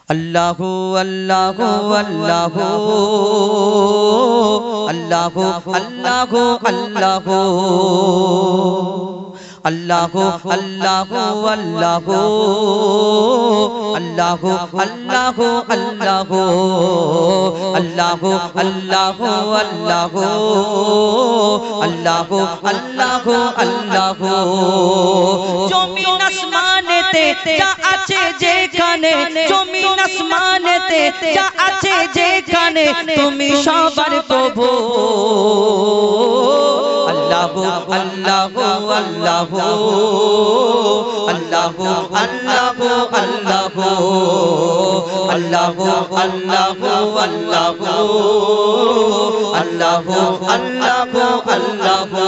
अल्लाहु अल्लाहु अल्लाहु अल्लाहु अल्लाहु अल्लाहु अल्लाहु अल्लाहु अल्लाहु अल्लाहु अल्लाहु अल्लाहु अल्लाहु अल्लाहु अल्लाहु अल्लाहु अल्लाहु जमीन आसमानेते जा आछे जेखाने जमीन आसमानेते जा आछे जेखाने तुमी सबार प्रभु अल्लाहु अल्लाहु अल्लाहु अल्लाहु अल्लाहु अल्लाहु अल्लाहु अल्लाहु अल्लाहु अल्लाहु अल्लाहु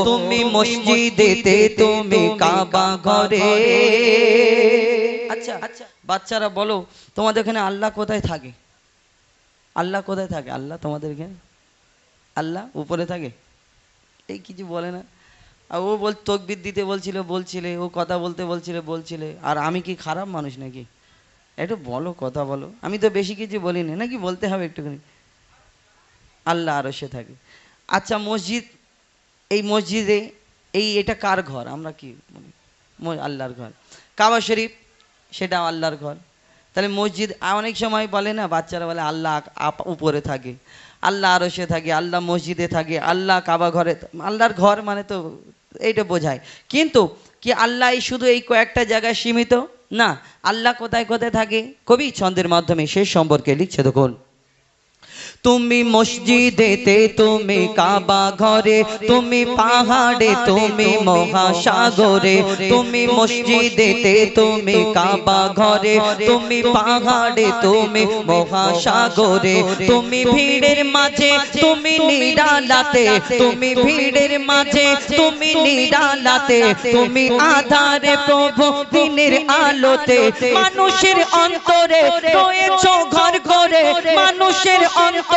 तुमी मस्जिदेते तुमी काबा घरे। अच्छा বাচ্চারা বলো তোমাদের এখানে আল্লাহ কোথায় থাকে? আল্লাহ কোথায় থাকে? আল্লাহ তোমাদের এখানে আল্লাহ উপরে থাকে? এই কিছু বলে না। আর ও বল তকবির দিতে বলছিলে ও কথা বলতে বলছিলে আর আমি কি খারাপ মানুষ নাকি? একটু বলো, কথা বলো। আমি তো বেশি কিছু বলিনি নাকি, বলতে হবে একটুখানি। আল্লাহ আরশে থাকে। আচ্ছা মসজিদ, এই মসজিদে এটা কার ঘর? আমরা কি বলি? আল্লাহর ঘর। কাবা শরীফ সেটা আল্লাহর ঘর। তাহলে মসজিদ অনেক সময় বলে না, বাচ্চারা বলে আল্লাহ উপরে থাকে, আল্লাহ আরশে থাকে, আল্লাহ মসজিদে থাকে, আল্লাহ কাবা ঘরে। আল্লাহর ঘর মানে তো এইটা বোঝায়, কিন্তু কি আল্লাহ শুধু এই কয়েকটা জায়গায় সীমিত না। আল্লাহ কোথায় কোথায় থাকে কবি ছন্দের মাধ্যমে সে সম্পর্কে লিখছে। দেখুন, তুমি মসজিদেতে তুমি কাবা ঘরে, তুমি পাহাড়ে তুমি মহাসাগরে। তুমি মসজিদেতে তুমি কাবা ঘরে, তুমি পাহাড়ে তুমি মহাসাগরে। তুমি ভিড়ের মাঝে তুমি নিরালাতে, তুমি ভিড়ের মাঝে তুমি নিরালাতে। তুমি আধারে প্রভু দিনের আলোতে। মানুষের অন্তরে রয়েছো ঘর করে, মানুষের অন্তরে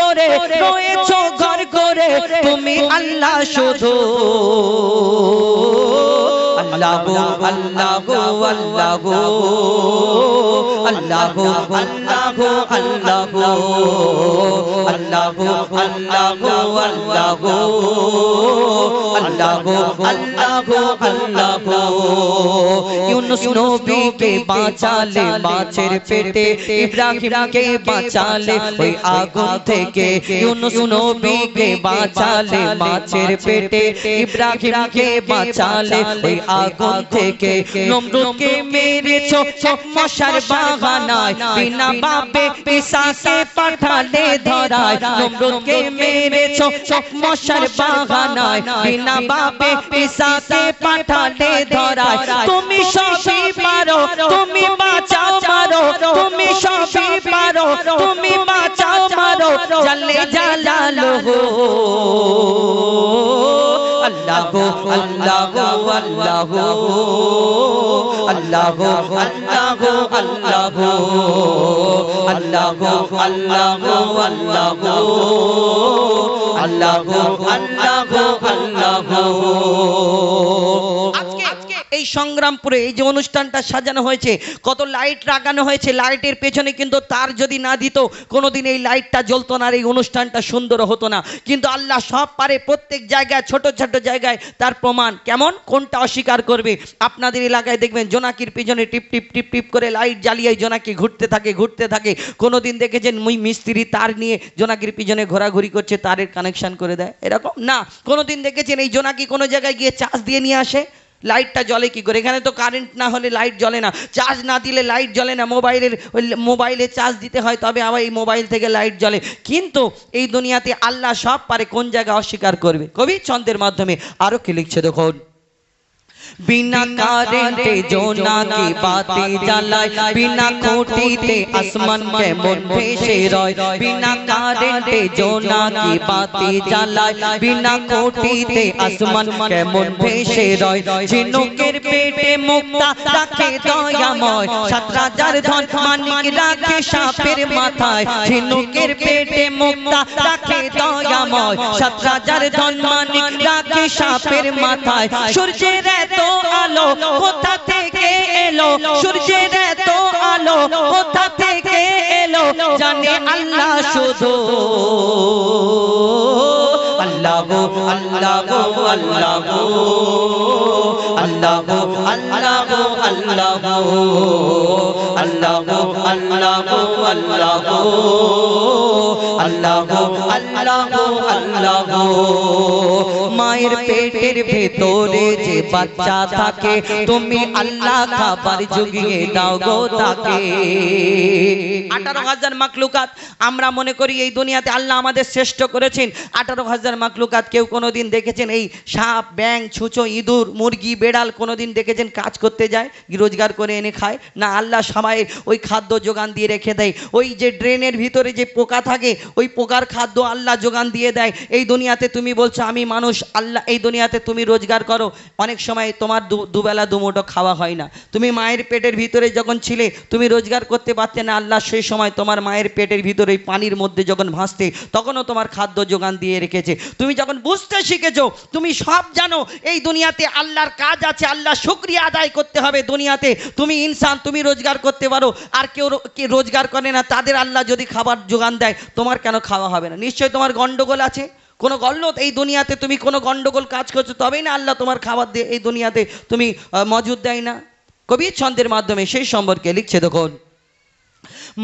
রয়েছো ঘর করে। তুমি আল্লাহ শুধু আল্লাহু আল্লাহু আল্লাহু আল্লাহু আল্লাহু আল্লাহু আল্লাহু আল্লাহু আল্লাহু আল্লাহু আল্লাহু আল্লাহু। ইউনুস নবীকে বাঁচালে মাছের পেটে, ইব্রাহিমকে বাঁচালে ওই আগুন থেকে। ইউনুস নবীকে বাঁচালে মাছের পেটে, ইব্রাহিমকে বাঁচালে ওই আগুন থেকে। নমরুদকে মেরেছো মশার বাগানায়, বিনা বাপে ঈসাকে পাঠালে ধরায়। নমরুদকে মেরেছো মশার বাগানায়, বিনা বাপে ঈসাকে পাঠালে ধরায়। তুমি সবই পারো, তুমি বাঁচাও মারো, তুমি সবই পারো, তুমি বাঁচাও মারো। জাল্লে জালালুহু আল্লাহু আল্লাহু আল্লাহু আল্লাহু আল্লাহু আল্লাহু আল্লাহু আল্লাহু আল্লাহু আল্লাহু আল্লাহু। এই সংগ্রামপুরে এই যে অনুষ্ঠানটা সাজানো হয়েছে, কত লাইট লাগানো হয়েছে, লাইটের পেছনে কিন্তু তার যদি না দিত কোনোদিন এই লাইটটা জ্বলতো না, আর এই অনুষ্ঠানটা সুন্দর হতো না। কিন্তু আল্লাহ সব পারে, প্রত্যেক জায়গায় ছোট ছোট জায়গায় তার প্রমাণ। কেমন, কোনটা অস্বীকার করবে? আপনাদের এলাকায় দেখবেন জোনাকির পিছনে টিপ টিপ টিপ টিপ করে লাইট জ্বালিয়ে জোনাকি ঘুরতে থাকে। কোনোদিন দেখেছেন মিস্ত্রি তার নিয়ে জোনাকির পিছনে ঘোরাঘুরি করছে, তারের কানেকশন করে দেয়? এরকম না। কোনোদিন দেখেছেন এই জোনাকি কোনো জায়গায় গিয়ে চার্জ দিয়ে নিয়ে আসে? লাইটটা জ্বলে কি করে? এখানে তো কারেন্ট না হলে লাইট জ্বলে না, চার্জ না দিলে লাইট জ্বলে না। মোবাইলে চার্জ দিতে হয়, তবে আবার এই মোবাইল থেকে লাইট জ্বলে। কিন্তু এই দুনিয়াতে আল্লাহ সব পারে, কোন জায়গায় অস্বীকার করবে? কবি ছন্দের মাধ্যমে আরো কি লিখছে দেখুন। बिना कारेंटे जोनाकी बाती जलाय, बिना खूंटीते आसमान केमन भेसे रय। बिना कारेंटे जोनाकी बाती जलाय, बिना खूंटीते आसमान केमन भेसे रय। झिनुकेर पेटे मुक्ता राखे दयामय, ৭০০০ धन मानिक राखे सापेर माथाय। झिनुकेर पेटे मुक्ता राखे दयामय, ৭০০০ धन मानिक राखे सापेर माथाय। सूर्যের এত আলো কোথা থেকে এলো? সূর্যের এত আলো জানে আল্লাহ শুধু আল্লাহ গো আল্লাহ গো আল্লাহ গো আল্লাহ গো আল্লাহ গো আল্লাহ গো আল্লাহ গো আল্লাহ গো আল্লাহ গো আল্লাহ গো আল্লাহ গো আল্লাহ গো মায়ের পেটের ভেতরে যে বাচ্চা থাকে তুমি আল্লাহ খাবার জুগিয়ে দাও গো তাকে 18,000 মাখলুকাত আমরা মনে করি এই দুনিয়াতে আল্লাহ আমাদের শ্রেষ্ঠ করেছেন 18,000 মাখলুকাত কেউ কোনোদিন দেখেছেন এই সাপ ব্যাঙ ছুঁচো ইঁদুর মুরগি বেড়াল কোনোদিন দেখেছেন কাজ করতে যায় রোজগার করে এনে খায় না আল্লাহ সবাই ওই খাদ্য যোগান দিয়ে রেখে দেয় ওই যে ড্রেনের ভিতরে যে পোকা থাকে ওই পোকার খাদ্য আল্লাহ যোগান দিয়ে দেয় এই দুনিয়াতে তুমি বলছো আমি মানুষ আল্লাহ এই দুনিয়াতে তুমি রোজগার করো অনেক সময় তোমার দুবেলা দুমুঠো খাওয়া হয় না তুমি মায়ের পেটের ভিতরে যখন ছিলে তুমি রোজগার করতে পারতে না আল্লাহ সেই সময় তোমার মায়ের পেটের ভিতরে পানির মধ্যে যখন ভাসতে তখনও তোমার খাদ্য যোগান দিয়ে রেখেছে তুমি যখন বুঝতে শিখেছো তুমি সব জানো এই দুনিয়াতে আল্লাহর কাজ আছে আল্লাহ শুকরিয়া আদায় করতে হবে দুনিয়াতে তুমি ইনসান তুমি রোজগার করতে পারো আর কেউ রোজগার করে না তাদের আল্লাহ যদি খাবার যোগান দেয় তোমার কেন খাওয়া হবে না নিশ্চয়ই তোমার গন্ডগোল আছে কোনো গল্লত এই দুনিয়াতে তুমি কোনো গন্ডগোল কাজ করছো তবেই না আল্লাহ তোমার খাবার দিয়ে এই দুনিয়াতে তুমি মজুদ দেয় না কবি ছন্দের মাধ্যমে সেই সম্পর্কে লিখছে দেখুন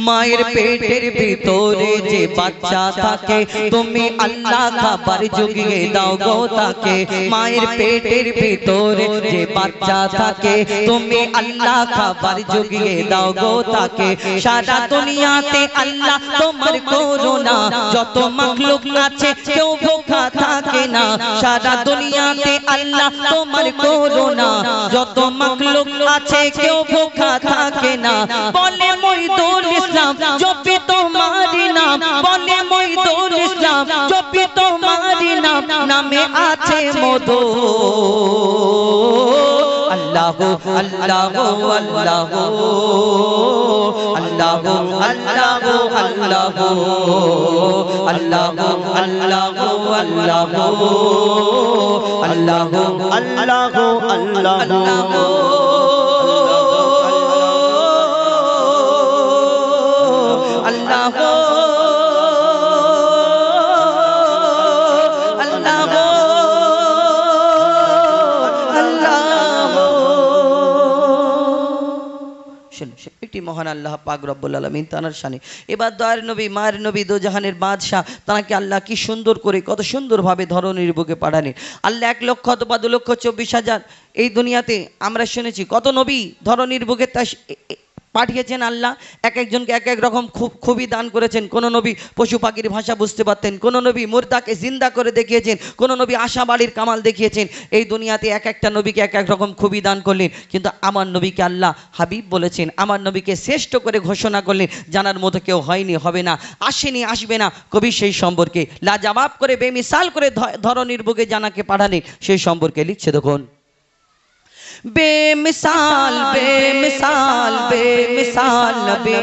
মায়ের পেটের ভিতরে যে বাচ্চা থাকে তুমি আল্লাহ খাবার জুগিয়ে দাও গো তাকে মায়ের পেটের ভিতরে যে বাচ্চা থাকে তুমি আল্লাহ খাবার জুগিয়ে দাও গো তাকে সারা দুনিয়াতে আল্লাহ তোমার করুণা যত মাখলুক আছে কেউ ভোখা থাকে না সারা দুনিয়াতে আল্লাহ তোমার করুণা যত মাখলুক আছে কেউ ভোখা থাকে না বলে মইদুল ইসলাম জপি তোমারি নাম বলে মইদুল ইসলাম জপি তোমারি নাম নামে আছে মধু আল্লাহ আল্লাহ আল্লাহ আল্লাহ আল্লাহ আল্লাহ আল্লাহ আল্লাহ আল্লাহ আল্লাহ আল্লাহ আল্লাহ একটি মহান আল্লাহ পাক রব্বুল আলামিন তানার শানে এবার দয়ার নবী মায়ের নবী দো জাহানের বাদশাহ তাকে আল্লাহ কি সুন্দর করে কত সুন্দরভাবে ধরনীর বুকে পাঠালেন আল্লাহ 1 লক্ষ অথবা 2,24,000 এই দুনিয়াতে আমরা শুনেছি কত নবী ধরনীর বুকে তা পাঠিয়েছেন আল্লাহ এক একজনকে এক এক রকম খুবই দান করেছেন কোন নবী পশু পাখির ভাষা বুঝতে পারতেন কোন নবী মুর্দাকে জিন্দা করে দেখিয়েছেন কোন নবী আশাবাড়ির কামাল দেখিয়েছেন এই দুনিয়াতে এক একটা নবীকে এক এক রকম খুবই দান করলেন কিন্তু আমার নবীকে আল্লাহ হাবিব বলেছেন আমার নবীকে শ্রেষ্ঠ করে ঘোষণা করলেন জানার মতো কেউ হয়নি হবে না আসেনি আসবে না কবি সেই সম্পর্কে লাজবাব করে বেমিসাল করে ধরনীর বুকে জানাকে পাঠালেন সেই সম্পর্কে লিখছে দেখুন बेमिसाल बेमिसाल बेमिसाल नबी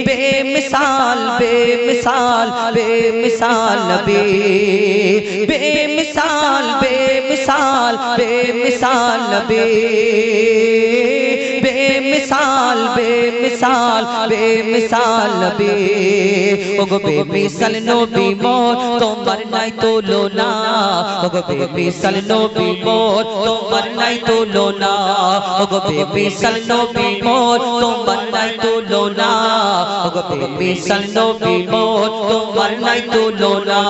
बेमिसाल बेमिसाल बेमिसाल नबी बेमिसाल बेमिसाल बेमिसाल नबी बेमिसाल बेमिसाल बेमिसाल नबी ओगो बेमिसाल नबी मोर তোমার নাই তুলনা ওগো বেমিসাল নবী মোর তোমার নাই তুলনা ওগো বেমিসাল নবী মোর তোমার নাই তুলনা ওগো বেমিসাল নবী মোর তোমার নাই তুলনা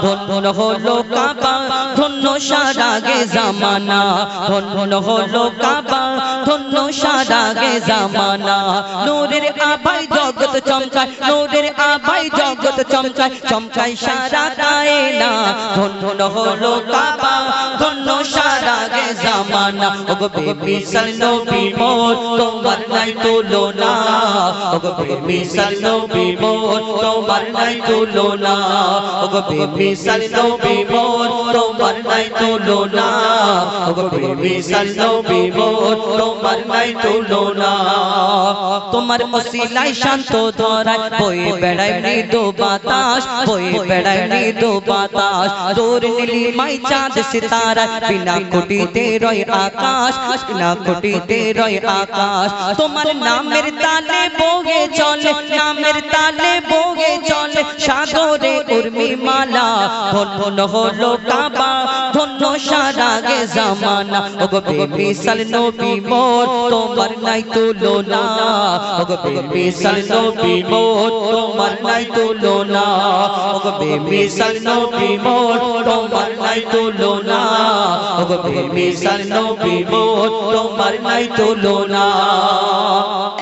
ধন্য হলো কাবা ধন্য সারা গে জামানা ধন্য হলো কাবা ধন্য সারা গে জামানা নূরের আভায় জগৎ চমকায় নূরের আভায় জগৎ চমকায় চমকায় সারা কায়না ধন্য হলো কাবা ধন্য সারা গে জামানা ওগো বেমিসাল নবী মোর তোমার নাই তুলনা ওগো বেমিসাল নবী মোর তোমার নাই তুলনা ওগো বেমিসাল নবী মোর তোমার নাই তুলনা ওগো বেমিসাল নবী মোর তোমার নাই তুলনা তোমার ওসিলায় শান্ত ধরায় বয়ে বেড়ায় মৃদু বাতাস বয়ে বেড়ায় মৃদু বাতাস দূর নীলিমায় চাঁদ সিতারা বিনা কোটিতে রয় আকাশ বিনা কোটিতে রয় আকাশ তোমার নামের তালে বগে চলে নামের তালে বগে চলে সাগরে উর্মি মালা ধন্য হলো কাবা ধন্য সারা গে জামানা ওগো বেমিসাল নবী মোর তোমার নাই তুলনা ওগো বেমিসাল নবী মোর তোমার নাই তুলনা ওগো বেমিসাল নবী মোর তোমার নাই তুলনা ওগো বেমিসাল নবী মোর তোমার নাই তুলনা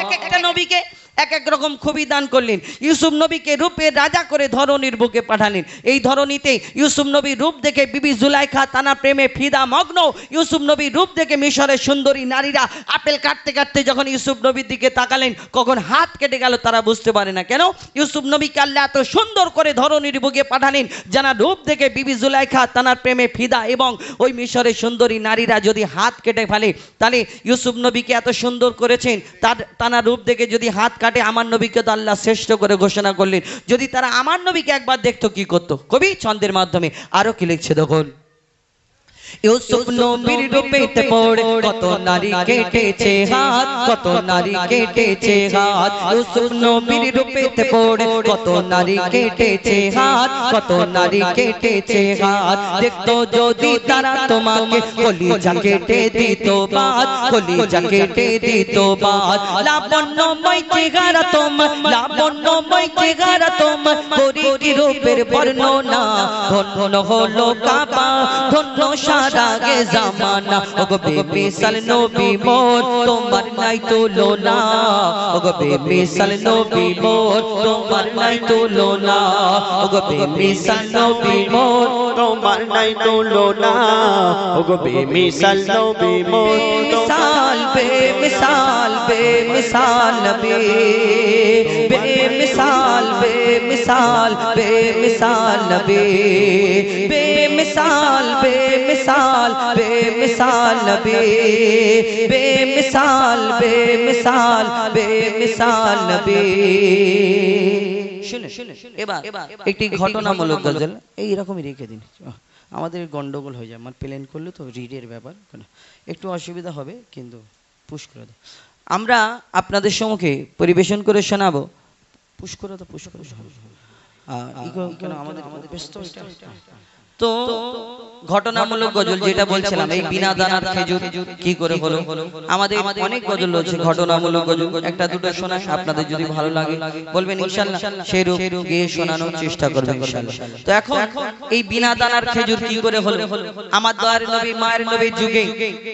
এক একটা নবীকে এক এক রকম খুবই দান করলেন ইউসুফ নবীকে রূপে রাজা করে ধরনীর বুকে পাঠালেন এই ধরনীতে ইউসুফ নবীর রূপ দেখে বিবি জুলাইখা তানা প্রেমে ফিদা মগ্ন ইউসুফ নবীর রূপ দেখে মিশরের সুন্দরী নারীরা আপেল কাটতে কাটতে যখন ইউসুফ নবীর দিকে তাকালেন কখন হাত কেটে গেল তারা বুঝতে পারে না কেন ইউসুফ নবীকে আল্লাহ এত সুন্দর করে ধরনীর বুকে পাঠালেন যারা রূপ দেখে বিবি জুলাইখা তানার প্রেমে ফিদা এবং ওই মিশরের সুন্দরী নারীরা যদি হাত কেটে ফেলে তাহলে ইউসুফ নবীকে এত সুন্দর করেছেন তার তানা রূপ দেখে যদি হাত কাটে আমার নবীকে তো আল্লাহ শ্রেষ্ঠ করে ঘোষণা করলেন যদি তারা আমার নবীকে একবার দেখতো কি করতো কবি ছন্দের মাধ্যমে আরো কি লিখছে দেখুন ইউসুফ নবীর রূপেতে পড়ে কত নারী কেটেছে হাত কত নারী কেটেছে হাত ইউসুফ নবীর রূপেতে পড়ে কত নারী কেটেছে হাত কত নারী কেটেছে হাত দেখতো যদি তারা তোমাকে কলিজা কেটে দিত বাদ কলিজা কেটে দিত বাদ লাবণ্যময় চেহারা তোমার লাবণ্যময় চেহারা তোমার পরীর রূপের বর্ণনা ধন্য হলো কাবা ধন্য সারা গে জামানা ওগো বেমিসাল নবী মোর তোমার নাই তুলনা ওগো বেমিসাল নবী মোর তোমার নাই তুলনা ওগো বেমিসাল নবী মোর তোমার নাই তুলনা ওগো বেমিসাল নবী মোর বেমিসাল বেমিসাল বেমিসাল নবী বেমিসাল বেমিসাল বেমিসাল নবী বেমিসাল বেমিসাল বেমিসাল নবী বেমিসাল বেমিসাল বেমিসাল নবী শুনে এবার একটি ঘটনামূলক গজল এই রকমই রেখে দিন আমাদের গন্ডগোল হয়ে যায় আমার প্লেন করলে তো রিডের ব্যাপার একটু অসুবিধা হবে কিন্তু পুশ করে দাও আমরা আপনাদের সম্মুখে পরিবেশন করে শোনাবো পুশ করে তো পুশ করে আমাদের তো ঘটনামূলক গজল যেটা বলছিলাম এই বিনা দানার খেজুর কি করে হলো আমাদের অনেক গজল রয়েছে ঘটনামূলক গজল একটা দুটো শোনাই আপনাদের যদি ভালো লাগে বলবেন ইনশাআল্লাহ সেই রূপ গিয়ে শোনানোর চেষ্টা করবেন ইনশাআল্লাহ তো এখন এই বিনা দানার খেজুর কি করে হলো আমার দয়ার নবী মায়ের নবীর যুগে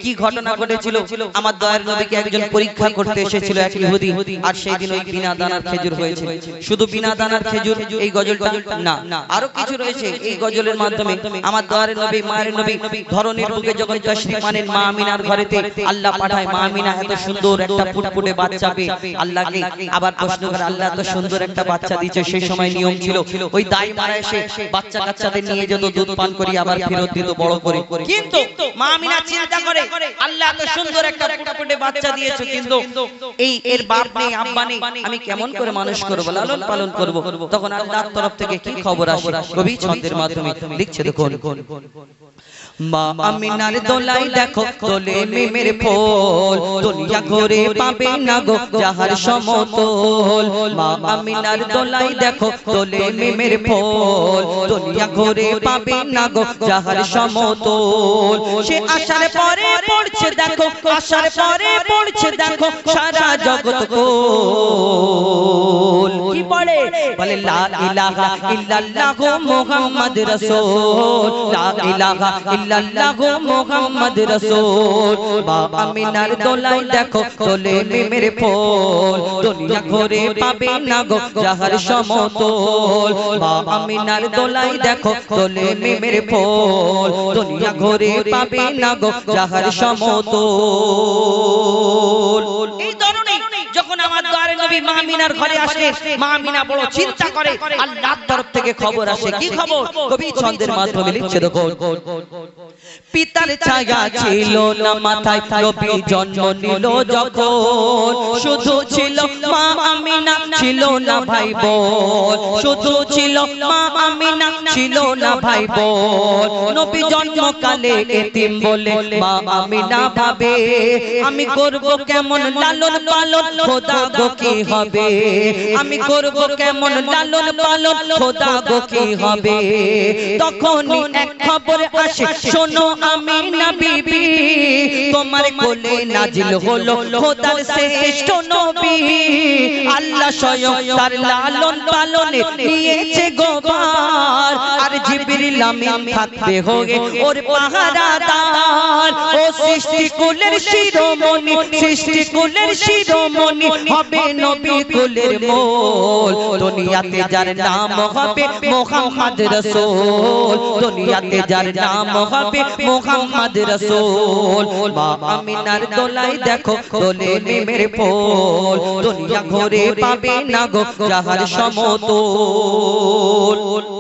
কি ঘটনা ঘটেছিল আমার দয়ার নবীকে একজন পরীক্ষা করতে এসেছিল এক ইহুদি আর সেই দিন ওই বিনা দানার খেজুর হয়েছে শুধু বিনা দানার খেজুর এই গজলটা না আরো কিছু রয়েছে এই গজলের মাধ্যমে আমার দয়ার নবী মায়ের নবী ধরনীর বুকে যখন তাশরীফ আনেন মা আমিনার ঘরেতে আল্লাহ পাঠায় মা আমিনা এত সুন্দর একটা ফুটফুটে বাচ্চা পেয়ে আল্লাহকে আবার প্রশ্ন করে আল্লাহ এত সুন্দর একটা বাচ্চা দিয়েছে সেই সময় নিয়ম ছিল ওই দাই মারা এসে বাচ্চা কাচ্চাদের নিয়ে যেত দুধ পান করি আবার ফেরত দিত বড় করে কিন্তু মা আমিনা চিন্তা করে আল্লাহ এত সুন্দর একটা ফুটফুটে বাচ্চা দিয়েছে কিন্তু এই এর বাপ নেই আব্বা নেই আমি কেমন করে মানুষ করব লালন পালন করব তখন আল্লাহর তরফ থেকে কি খবর আসে কবি ছন্দের মাধ্যমে লিখছে দেখুন মা আমিনার দোলাই দেখো তোলে মিমের ফুল দুনিয়া ঘুরে পাবে না গো যাহার সমতল মা আমিনার দোলাই দেখো তোলে মিমের ফুল দুনিয়া ঘুরে পাবে না গো যাহার সমতল সে আসার পরে পড়ছে দেখো আসার পরে পড়ছে দেখো সারা জগৎ কোল কি পড়ে বলে লা ইলাহা ইল্লাল্লাহু মুহাম্মদ রাসূল লা ইলাহা ইল্লাল্লাহু মুহাম্মদ রাসূল মা আমিনার দোলাই দেখো তোলে মিমের ফুল দুনিয়া ঘুরে পাবে না গো যাহার সমতল মা আমিনার দোলাই দেখো তোলে মিমের ফুল দুনিয়া ঘুরে পাবে না গো যাহার সমতল এই ধরনের যখন আমার দয়ার নবী মা আমিনার ঘরে আসে মা আমিনা বড় চিন্তা করে আল্লাহর তরফ থেকে খবর আসে কি খবর কবি ছন্দের মাধ্যমে লিখছে দেখো পিতার ছায়া ছিল না মাথায়, নবী জন্ম নিল যখন, শুধু ছিল মা আমিনা, ছিল না ভাই বোন, শুধু ছিল মা আমিনা, ছিল না ভাই বোন। নবী জন্মকালে এতিম বলে মা আমিনা ভাবে, আমি করব কেমন লালন পালন, খোদা গো কি হবে, আমি করব কেমন লালন পালন, খোদা গো কি হবে। তখনই এক খবর আসে, শোনো আমিনা বিবি, তোমার কোলে নাজিল হলো খোদার শ্রেষ্ঠ নবী। আল্লাহ স্বয়ং তার লালন পালনে নিয়েছে গোবার, আর জিবরিল আমিন থাকবে হয়ে ওর পাহারাদার। ও সৃষ্টি কুলের শিরোমণি, সৃষ্টি কুলের শিরোমণি, হবে নবী কুলের মোল। দুনিয়াতে যার নাম হবে মুহাম্মদ রাসূল, দুনিয়াতে যার নাম হবে মুহাম্মদ রাসূল। মা আমিনার দোলাই দেখো দোলে মেমের ফুল, দুনিয়া ঘুরে পাবে না গো যাহার সমতল।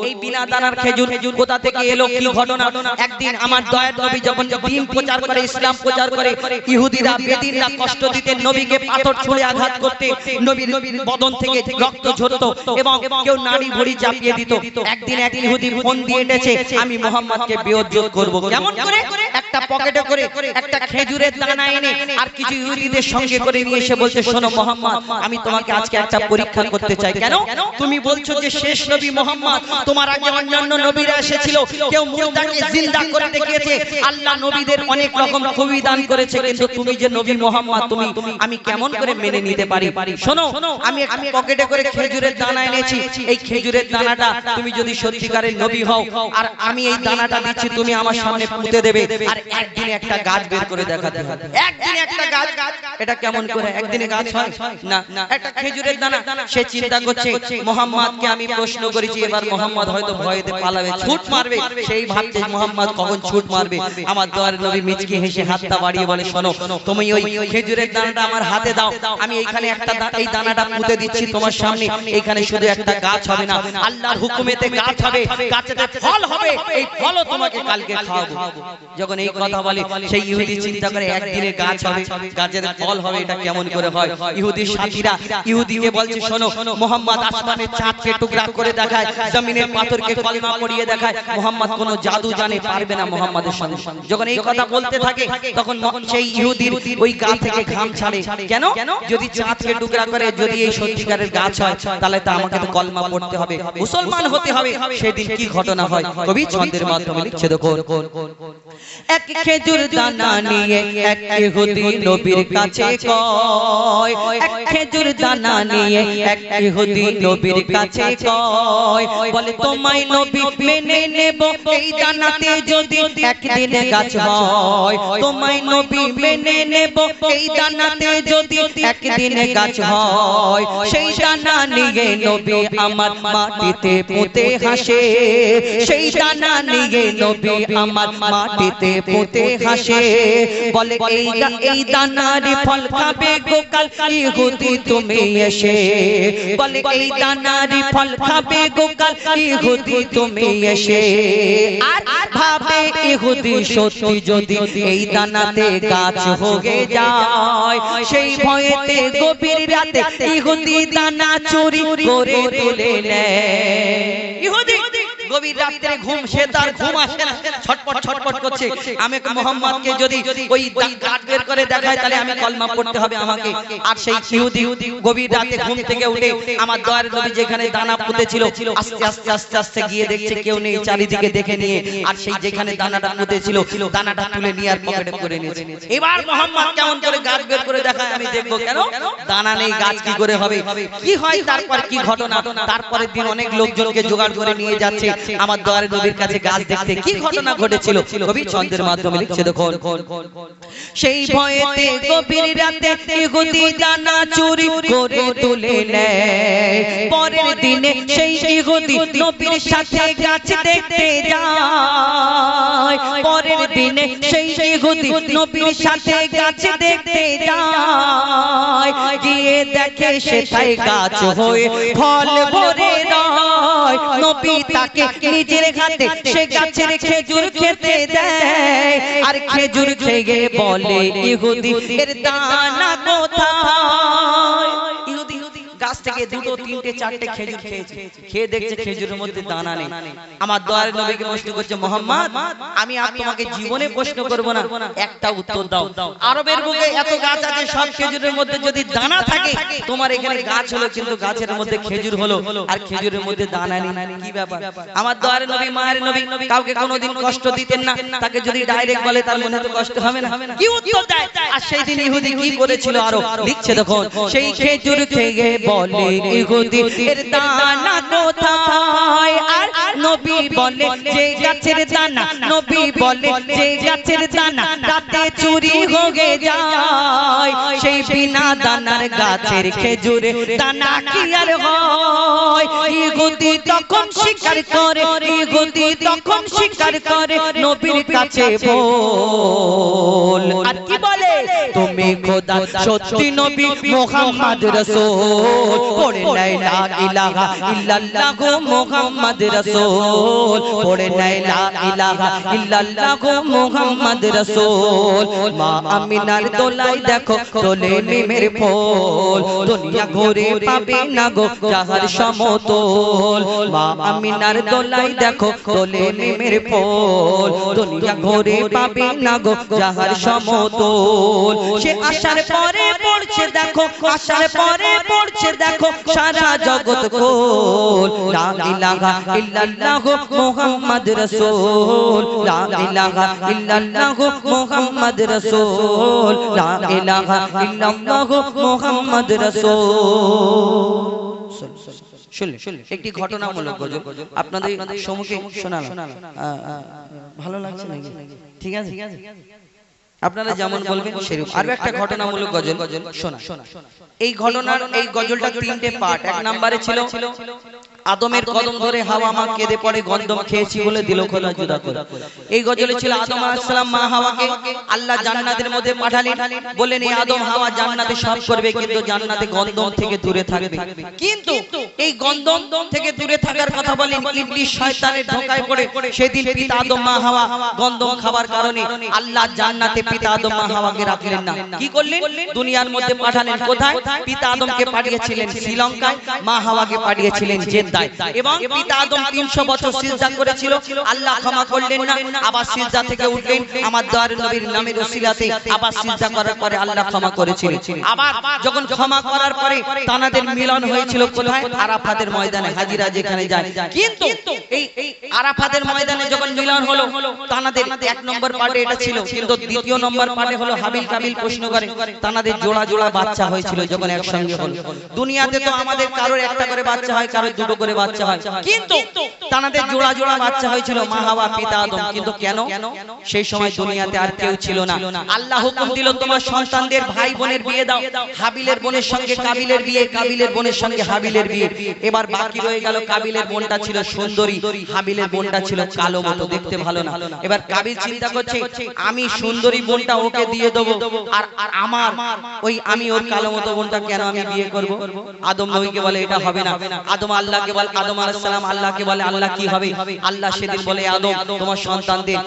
এই বিনা দানার খেজুর কোথা থেকে এলো, কি ঘটনা? একদিন আমার দয়ার নবী যখন দ্বীন প্রচার করে, ইসলাম প্রচার করে, ইহুদিরা বেদিনরা কষ্ট দিতে, নবীকে পাথর ছুঁড়ে আঘাত করতে, নবীর বদন থেকে রক্ত ঝরতো এবং কেউ নাড়ি ভুঁড়ি চাপিয়ে দিত। একদিন এক ইহুদি ফোন দিয়ে এসেছে, আমি মুহাম্মদকে বেইজ্জত করব। কেমন করে? একটা পকেটে করে একটা খেজুরের দানা এনে আর কিছু ইহুদিদের সঙ্গে করে নিয়ে এসে বলছে, শোনো মুহাম্মদ, আমি তোমাকে আজকে একটা পরীক্ষা করতে চাই। কেন? তুমি বলছো যে শেষ নবী মুহাম্মদ, তোমার আগে অন্যান্য নবীরা এসেছিল, কেউ মুর্দাকে জিন্দা করে দেখিয়েছে, আল্লাহ নবীদের অনেক রকম খুবই দান করেছে, কিন্তু তুমি যে নবী মুহাম্মদ, তুমি আমি কেমন করে মেনে নিতে পারি? শোনো, আমি একটা পকেটে করে খেজুরের দানা এনেছি, এই খেজুরের দানাটা তুমি যদি সত্যিকারের নবী হও, আর আমি এই দানাটা দিচ্ছি, তুমি আমার সামনে পুঁতে দেবে, আর একদিনে একটা গাছ বের করে দেখাতে হবে। একদিনে একটা গাছ, এটা কেমন করে একদিনে গাছ হয়? না, একটা খেজুরের দানা। সে চিন্তা করছে, মুহাম্মদকে আমি প্রশ্ন করেছি, এবার মুহাম্মদ হয়তো ভয়েতে পালাবে, ছুট মারবে। সেই ভাবছে মুহাম্মদ কখন ছুট মারবে। আমার দয়ার নবী মিচকি হেসে হাতটা বাড়িয়ে বলে, শোনো, তুমি ওই খেজুরের দানাটা আমার হাতে দাও, আমি এইখানে একটা এই দানাটা পুঁতে দিচ্ছি তোমার সামনে। এইখানে শুধু একটা গাছ হবে না, আল্লাহর হুকুমেতে গাছ হবে, গাছেতে ফল হবে, এই ফলও তোমাকে কালকে খাওয়াবো। যখন এই কথা বলে, সেই ইহুদি চিন্তা করে একদিনে গাছ হবে, গাছের ফল হবে, এটা কেমন করে হয়? ইহুদির সাথীরা ইহুদিকে বলছে, শোনো, মুহাম্মদ আসমানের চাঁদকে টুকরা করে দেখায়, জমিনের পাথরকে কলমা পড়িয়ে দেখায়, মুহাম্মদ কোনো জাদু জানে, পারবে না মুহাম্মাদের সঙ্গে। যখন এই কথা বলতে থাকে, তখন সেই ইহুদির ওই গা থেকে ঘাম ছাড়ে। কেন? যদি চাঁদকে টুকরা করে যদি এই সত্যিকারের গাছ হয়, তাহলে তো আমাকে তো কলমা পড়তে হবে, মুসলমান হতে হবে। সেদিন কি ঘটনা হয় কবি ছন্দের মাধ্যমে লিখছে, দেখো। এক খেজুর দানা নিয়ে এক ইহুদি নবীর কাছে কয়, এক খেজুর দানা নিয়ে এক ইহুদি নবীর কাছে কয়, বলে তোমায় নবী মেনে নেব এই দানাতে যদি একদিনে গাছ হয়, তোমায় নবী মেনে নেব এই দানাতে যদি একদিনে গাছ হয়। সেই দানা নিয়ে নবী আমার মাটিতে পুঁতে হাসে, সেই দানা নিয়ে নবী আমার মাটিতে পুঁতে হাসে, বলে এই দানার ফল খাবে গোকাল ইহুদি তুমি এসে, বলে এই দানার ফল খাবে গোকাল ইহুদি তুমি এসে। আর ভাবে ইহুদি সত্যি যদি এই দানাতে গাছ হয়ে যায়, সেই ভয়েতে গভীর রাতে ইহুদি দানা চুরি করে তুলে নেয়। ইহুদি গভীর রাতে ঘুম, সে তার ঘুম আসে না, ছটপট ছটপট করছে, আমি মুহাম্মদকে যদি ওই গাছ বের করে দেখায়, তাহলে আমি কলমা পড়তে হবে আমাকে। আর সেই ইহুদি গভীর রাতে ঘুম থেকে উঠে আমার দয়ার নবী যেখানে দানা পুঁতেছিল, আস্তে আস্তে আস্তে আস্তে গিয়ে দেখছে কেউ নেই, চারিদিকে দেখে নিয়ে, আর সেই যেখানে দানাটা পুঁতেছিল দানাটা তুলে নিয়ে আর পকেটে করে নিয়েছে। এবার মুহাম্মদ কেমন করে গাছ বের করে দেখায় আমি দেখবো। কেন? দানা নেই, গাছ কি করে হবে? কি হয় তারপর, কি ঘটনা? তারপরের দিন অনেক লোকজনকে জোগাড় করে নিয়ে যাচ্ছে আমার দয়ার নবীর কাছে গাছ দেখতে। কি ঘটনা ঘটেছিল কবি ছন্দের মাধ্যমে লিখছে, দেখো। সেই ভয়েতে গভীর রাতে ইহুদি দানা চুরি করে তুলে নেয়, পরের দিনে সেই ইহুদি নবীর সাথে গাছ দেখতে যায়, পরের দিনে সেই ইহুদি নবীর সাথে গাছ দেখতে যায়, গিয়ে দেখে সেটাই গাছ হয়ে ফল ভরে রয়, হয় নবী তাকে নিজের হাতে সে গাছের খেজুর খেতে দেয় আর খেজুর খেয়ে বলে ইহুদি এর দানা কোথায় ইহুদি গাছ থেকে দুটো তিনটে চারটে খেজুর খেয়েছে খেয়ে দেখছে খেজুরের মধ্যে দানা নেই আমার দয়ার নবীকে প্রশ্ন করছে মুহাম্মদ আমি আর তোমাকে জীবনে প্রশ্ন করব না একটা উত্তর দাও আরবের বুকে এত গাছ আছে সব খেজুরের মধ্যে যদি দানা থাকে তোমার এখানে গাছ হলো কিন্তু গাছের মধ্যে খেজুর হলো আর খেজুরের মধ্যে দানা নেই কি ব্যাপার আমার দয়ার নবী মায়ের নবী কাউকে কোনোদিন কষ্ট দিতেন না তাকে যদি ডাইরেক্ট বলে তার মনে তো কষ্ট হবে না কি উত্তর দেয় আর সেই দিন ইহুদি কি করেছিল আরো লিখছে দেখো সেই খেজুর খেয়ে বলে ইহুদি এর দানা কোথায় আর নবী বলে যে গাছের দানা নবী বলে যে গাছের দানা রাতে চুরি হয়ে যায় সেই বিনা দানার গাছের খেজুরে দানা কি আর হয় ইহুদি তখন স্বীকার করে ইহুদি তখন স্বীকার করে নবীর কাছে বল আর কি বলে তুমি খোদা সত্যি নবী মুহাম্মদ রাসূল পড়ে লা ইলাহা ইল্লাল্লাহ মুহাম্মদ রাসূল পড়ে লা ইলাহা ইল্লাল্লাহ মুহাম্মদ রাসূল মা আমিনার দোলাই দেখো তোলে মিমের ফুল দুনিয়া ঘুরে পাবে না গো যাহার সমতল মা আমিনার দোলাই দেখো তোলে মিমের ফুল দুনিয়া ঘুরে পাবে না গো যাহার সমতল সে আসার পরে পড়ছে দেখো আসার পরে পড়ছে দেখো সারা জগৎ কোল লা ইলাহা ইল্লাল্লাহ মুহাম্মদ রাসূল লা ইলাহা ইল্লাল্লাহ মুহাম্মদ রাসূল লা ইলাহা ইল্লাল্লাহ মুহাম্মদ রাসূল শুনলে একটি ঘটনামূলক গজল আপনাদের সম্মুখে শোনালাম ভালো লাগছে নাকি ঠিক আছে আপনারা যেমন বলবেন সেরকম আরো একটা ঘটনামূলক গজল শোনা এই ঘটনার এই গজলটা তিনটে পার্ট এক নম্বরে ছিল আদমের কদম ধরে হাওয়া মা কেঁদে পড়ে গন্ধম খেয়েছি বলে দিল খোলা জুদা করে এই গজলে ছিল আদম আলাইহিস সালাম মা হাওয়াকে আল্লাহ জান্নাতের মধ্যে পাঠালেন বলেন এই আদম হাওয়া জান্নাতে সব করবে কিন্তু জান্নাতে গন্ধম থেকে দূরে থাকবে কিন্তু এই গন্ধম থেকে দূরে থাকার কথা বলেন ইবলিস শয়তানের ধোঁকায় পড়ে সেদিন পিতা আদম মা হাওয়া গন্ধম খাবার কারণে আল্লাহ জান্নাতে পিতা আদম মা হাওয়াকে রাখলেন না কি করলেন দুনিয়ার মধ্যে পাঠালেন কোথায় পিতা আদমকে পাঠিয়েছিলেন শ্রীলঙ্কায় মা হাওয়াকে পাঠিয়েছিলেন জেদ্দায় এবং পিতা আদম 300 বছর সিজদা করেছিল আল্লাহ ক্ষমা করলেন না আবার সিজদা থেকে উঠলেন আমার দয়ার নবীর নামের ওসিলাতে আবার সিজদা করার পরে আল্লাহ ক্ষমা করেছিলেন আবার যখন ক্ষমা করার পরে তানাদের মিলন হয়েছিল কোথায় আরাফাতের ময়দানে হাজিরা যেখানে যায় কিন্তু এই আরাফাতের ময়দানে যখন মিলন হলো তানাদের এক নম্বর পার্টে এটা ছিল কিন্তু দ্বিতীয় নম্বর পার্টে হলো হাবিল কাবিল প্রশ্ন করে তানাদের জোড়া জোড়া বাচ্চা হয়েছিল যখন একসঙ্গে হলো দুনিয়াতে তো আমাদের কারোর একটা করে বাচ্চা হয় কারোর দুটো করে বাচ্চা হয় কিন্তু তানাদের জোড়া জোড়া বাচ্চা হয়েছিল মা হাওয়া পিতা আদম কিন্তু কেন সেই সময় দুনিয়াতে আর কেউ ছিল না আল্লাহ হুকুম দিল তোমার সন্তানদের ভাই বোনের বিয়ে দাও হাবিলের বোনের সঙ্গে কাবিলের বিয়ে কাবিলের বোনের সঙ্গে হাবিলের বিয়ে এবার বাকি রয়ে গেল কাবিলের বোনটা ছিল সুন্দরী হাবিলের বোনটা ছিল কালো মতো দেখতে ভালো না এবার কাবিল চিন্তা করছে আমি সুন্দরী বোনটা ওকে দিয়ে দেবো আর আমার ওই আমি ওর কালো মতো বোনটা কেন আমি বিয়ে করব আদম নবীকে বলে এটা হবে না আদম আল্লাহকে বলে আদম আলাইহিস সালাম আল্লাহকে বলে আল্লাহ কি হবে আল্লাহ সেদিন বলে আদম তোমার সন্তানদের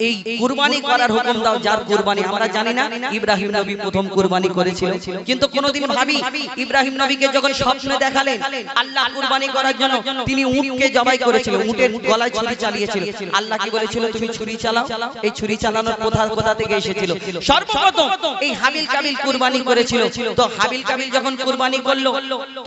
এই কুরবানি করার হুকুম দাও যার কুরবানি আমরা জানি না ইব্রাহিম নবী প্রথম কুরবানি করেছিল কিন্তু কোনদিন ভাবি ইব্রাহিম নবীকে যখন স্বপ্নে দেখালেন আল্লাহ কুরবানি করার জন্য তিনি উটকে জবাই করেছিলেন উটের গলায় ছুরি চালিয়েছিল আল্লাহ কি বলেছিল তুমি ছুরি চালাও এই ছুরি চালানোর কোথা থেকে এসেছিল সর্বপ্রথম এই হাবিল কাবিল কুরবানি করেছিল তো হাবিল কাবিল যখন কুরবানি করলো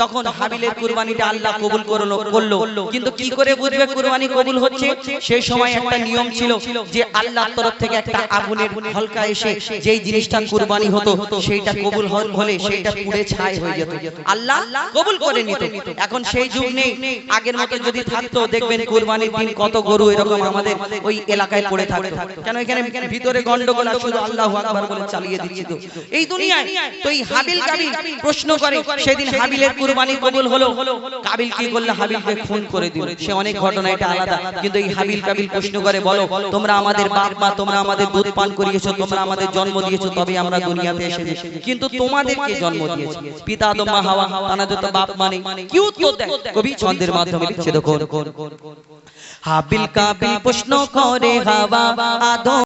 তখন হাবিলের কুরবানিটা আল্লাহ কবুল করলো কিন্তু কি করে বুঝবে কুরবানি কবুল হচ্ছে সেই সময় একটা নিয়ম ছিল যে আল্লাহর তরফ থেকে একটা আগুনের ঝলকা এসে যেই জিনিসটা কুরবানি হতো সেইটা কবুল হলে সেইটা পুড়ে ছাই হয়ে যেত আল্লাহ কবুল করে নিত এখন সেই যুগ নেই আগের মতো যদি থাকতো দেখবেন কুরবানির দিন কত গরু এরকম আমাদের ওই এলাকায় পড়ে থাকতো কেন এখানে ভিতরে গন্ডগোল শুধু আল্লাহু আকবার বলে চালিয়ে দিচ্ছি তো এই দুনিয়ায় তো এই হাবিল কাবিল প্রশ্ন করে সেদিন হাবিলের কুরবানি কবুল হলো কাবিল কি বললে হাবিলকে খুন করে দিল, সে অনেক ঘটনা, এটা আলাদা। কিন্তু এই হাবিল কাবিল প্রশ্ন করে, বলো তোমরা আমাদের বাপ মা, তোমরা আমাদের দুধ পান করিয়েছো, তোমরা আমাদের জন্ম দিয়েছো, তবে আমরা দুনিয়াতে এসেছি, কিন্তু তোমাদেরকে জন্ম দিয়েছি পিতা আদম মা হাওয়া, তানাদের তো বাপ মানে। কি উত্তর দেয় কবি ছন্দের মাধ্যমে লিখছে, দেখো হাবিল কাবিল প্রশ্ন করে হাওয়া আদম